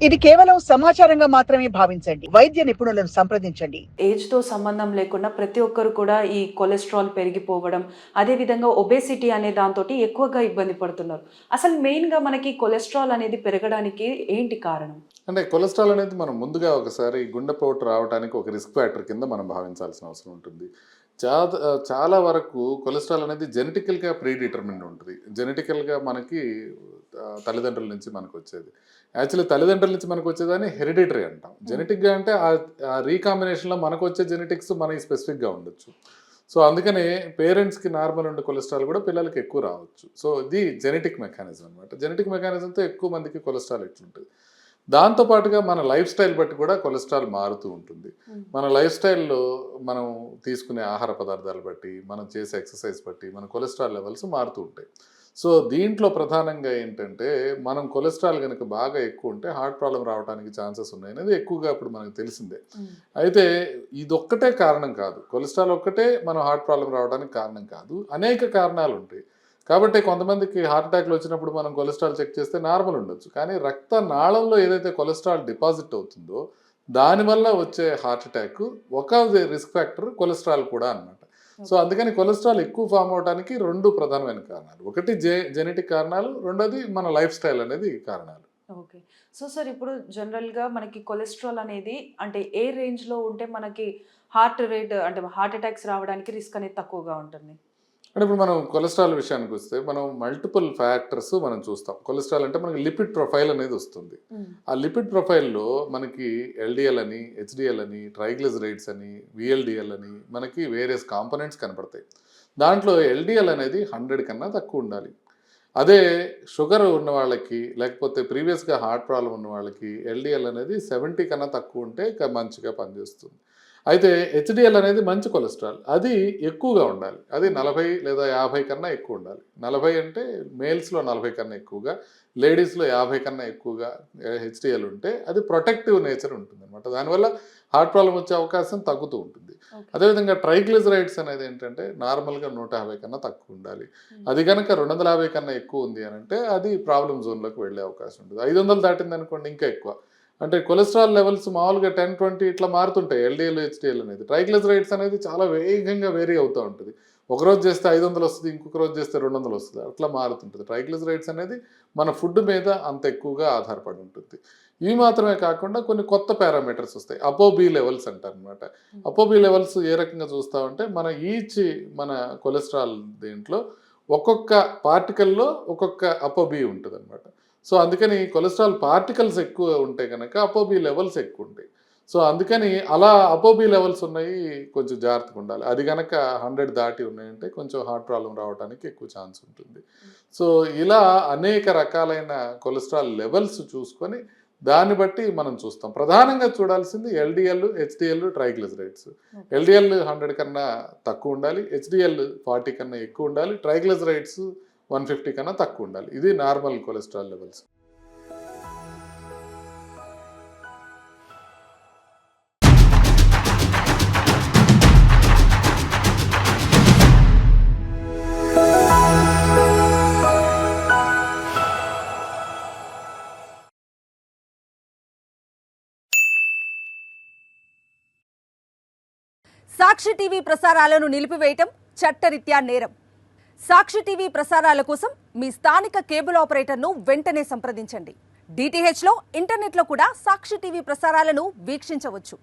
ఇది కేవలం సమాచారంగా మాత్రమే భావించండి. వైద్య నిపుణులను సంప్రదించండి. ఏజ్‌తో సంబంధం లేకుండా ప్రతి ఒక్కరు కూడా ఈ కొలెస్ట్రాల్ పెరిగిపోవడం, అదేవిధంగా ఒబేసిటీ అనే దాంతోటి ఎక్కువగా ఇబ్బంది పడుతున్నారు. అసలు మెయిన్‌గా మనకి కొలెస్ట్రాల్ అనేది పెరగడానికి ఏంటి కారణం? అంటే కొలెస్ట్రాల్ అనేది మనం ముందుగా ఒకసారి గుండెపోటు రావడానికి ఒక రిస్క్ ఫ్యాక్టర్ కింద మనం భావించాల్సిన అవసరం ఉంటుంది. చాలా వరకు కొలెస్ట్రాల్ అనేది జెనెటికల్‌గా ప్రీడిటర్మిన్డ్ ఉంటుంది. జెనెటికల్‌గా మనకి తల్లిదండ్రుల నుంచి మనకొచ్చేది. యాక్చువల్లీ తల్లిదండ్రుల నుంచి మనకొచ్చేదాన్ని హెరిడిటరీ అంటాం. జెనెటిక్‌గా అంటే ఆ రీకాంబినేషన్‌లో మనకొచ్చే జెనెటిక్స్ మనకి స్పెసిఫిక్‌గా ఉండొచ్చు. సో, అందుకని పేరెంట్స్‌కి నార్మల్ ఉండే కొలెస్ట్రాల్ కూడా పిల్లలకి ఎక్కువ రావచ్చు. సో, ఇది జెనెటిక్ మెకానిజం అనమాట. జెనెటిక్ మెకానిజంతో ఎక్కువ మందికి కొలెస్ట్రాల్ ఇట్లుంటది. దాంతో పాటుగా మన లైఫ్ స్టైల్ బట్టి కూడా కొలెస్ట్రాల్ మారుతూ ఉంటుంది. మన లైఫ్ స్టైల్‌లో మనం తీసుకునే ఆహార పదార్థాలు బట్టి, మనం చేసే ఎక్సర్సైజ్ బట్టి మన కొలెస్ట్రాల్ లెవెల్స్ మారుతూ ఉంటాయి. సో, దీంట్లో ప్రధానంగా ఏంటంటే మనం కొలెస్ట్రాల్ గనుక బాగా ఎక్కువ ఉంటే హార్ట్ ప్రాబ్లమ్ రావడానికి ఛాన్సెస్ ఉన్నాయనేది ఎక్కువగా ఇప్పుడు మనకు తెలిసిందే. అయితే ఇదొక్కటే కారణం కాదు. కొలెస్ట్రాల్ ఒక్కటే మనం హార్ట్ ప్రాబ్లమ్ రావడానికి కారణం కాదు. అనేక కారణాలు ఉంటాయి. కాబట్టి కొంతమందికి హార్ట్ అటాక్‌లు వచ్చినప్పుడు మనం కొలెస్ట్రాల్ చెక్ చేస్తే నార్మల్ ఉండొచ్చు. కానీ రక్తనాళంలో ఏదైతే కొలెస్ట్రాల్ డిపాజిట్ అవుతుందో దానివల్ల వచ్చే హార్ట్ అటాక్ ఒక రిస్క్ ఫ్యాక్టర్ కొలెస్ట్రాల్ కూడా అన్నమాట. సో, అందుకని కొలెస్ట్రాల్ ఎక్కువ ఫామ్ అవ్వడానికి 2 ప్రధానమైన కారణాలు. ఒకటి జెనెటిక్ కారణాలు, రెండోది మన లైఫ్ స్టైల్ అనేది కారణాలు. ఓకే. సో, సార్ ఇప్పుడు జనరల్‌గా మనకి కొలెస్ట్రాల్ అనేది అంటే ఏ రేంజ్‌లో ఉంటే మనకి హార్ట్ రేట్ అంటే హార్ట్ అటాక్స్ రావడానికి రిస్క్ అనేది తక్కువగా ఉంటుంది? అంటే ఇప్పుడు మనం కొలెస్ట్రాల్ విషయానికి వస్తే మనం మల్టిపుల్ ఫ్యాక్టర్స్ మనం చూస్తాం. కొలెస్ట్రాల్ అంటే మనకి లిపిడ్ ప్రొఫైల్ అనేది వస్తుంది. ఆ లిపిడ్ ప్రొఫైల్‌లో మనకి ఎల్‌డిఎల్ అని, హెచ్‌డిఎల్ అని, ట్రైగ్లిజరైడ్స్ అని, వీఎల్‌డిఎల్ అని మనకి వేరియస్ కాంపోనెంట్స్ కనపడతాయి. దాంట్లో ఎల్‌డిఎల్ అనేది 100 కన్నా తక్కువ ఉండాలి. అదే షుగర్ ఉన్న వాళ్ళకి లేకపోతే ప్రీవియస్‌గా హార్ట్ ప్రాబ్లమ్ ఉన్న వాళ్ళకి ఎల్‌డిఎల్ అనేది 70 కన్నా తక్కువ ఉంటే మంచిగా పనిచేస్తుంది. అయితే హెచ్‌డిఎల్ అనేది మంచి కొలెస్ట్రాల్. అది ఎక్కువగా ఉండాలి. అది 40 లేదా 50 కన్నా ఎక్కువ ఉండాలి. 40 అంటే మేల్స్‌లో 40 కన్నా ఎక్కువగా, లేడీస్‌లో 50 కన్నా ఎక్కువగా హెచ్‌డిఎల్ ఉంటే అది ప్రొటెక్టివ్ నేచర్ ఉంటుందన్నమాట. దానివల్ల హార్ట్ ప్రాబ్లమ్ వచ్చే అవకాశం తగ్గుతూ ఉంటుంది. అదేవిధంగా ట్రైగ్లిజరైడ్స్ అనేది ఏంటంటే నార్మల్‌గా 150 కన్నా తక్కువ ఉండాలి. అది గనక 250 కన్నా ఎక్కువ ఉంది అనంటే అది ప్రాబ్లమ్ జోన్‌లోకి వెళ్ళే అవకాశం ఉంటుంది. 500 దాటిందనుకోండి ఇంకా ఎక్కువ. అంటే కొలెస్ట్రాల్ లెవెల్స్ మామూలుగా 10, 20 ఇట్లా మారుతుంటాయి. ఎల్‌డిఎల్, హెచ్‌డిఎల్ అనేది. ట్రైగ్లిజరైడ్స్ అనేది చాలా వేగంగా వేరీ అవుతూ ఉంటుంది. ఒకరోజు చేస్తే 500 వస్తది. ఇంకొక రోజు చేస్తే 200 వస్తది. అట్లా మారుతుంటుంది. ట్రైగ్లిజరైడ్స్ అనేది మన ఫుడ్ మీద అంత ఎక్కువగా ఆధారపడి ఉంటుంది. ఇవి మాత్రమే కాకుండా కొన్ని కొత్త పారామీటర్స్ వస్తాయి. అపోబీ లెవెల్స్ అంటారనమాట. అపోబీ లెవెల్స్ ఏ రకంగా చూస్తామంటే మన కొలెస్ట్రాల్ దీంట్లో ఒక్కొక్క పార్టికల్‌లో ఒక్కొక్క అపోబీ ఉంటదనమాట. సో, అందుకని కొలెస్ట్రాల్ పార్టికల్స్ ఎక్కువ ఉంటే గనక అపోబీ లెవెల్స్ ఎక్కువ ఉంటాయి. సో, అందుకని అలా అపోబీ లెవెల్స్ ఉన్నాయి కొంచెం జాగ్రత్తగా ఉండాలి. అది గనక 100 దాటి ఉన్నాయంటే కొంచెం హార్ట్ ప్రాబ్లమ్ రావడానికి ఎక్కువ ఛాన్స్ ఉంటుంది. సో, ఇలా అనేక రకాలైన కొలెస్ట్రాల్ లెవెల్స్ చూసుకొని దాన్ని బట్టి మనం చూస్తాం. ప్రధానంగా చూడాల్సింది ఎల్‌డిఎల్, హెచ్‌డిఎల్, ట్రైగ్లిజరైడ్స్. ఎల్‌డిఎల్ 100 కన్నా తక్కువ ఉండాలి. హెచ్‌డిఎల్ 40 కన్నా ఎక్కువ ఉండాలి. ట్రైగ్లిజరైడ్స్ 150 కన్నా తక్కువ ఉండాలి. ఇది నార్మల్ కొలెస్ట్రాల్ లెవెల్స్. సాక్షి టీవీ ప్రసారాలను నిలిపివేయటం చట్టరీత్యా నేరం. సాక్షి టీవీ ప్రసారాల కోసం మీ స్థానిక కేబుల్ ఆపరేటర్ను వెంటనే సంప్రదించండి. DTHలో ఇంటర్నెట్లో కూడా సాక్షి టీవీ ప్రసారాలను వీక్షించవచ్చు.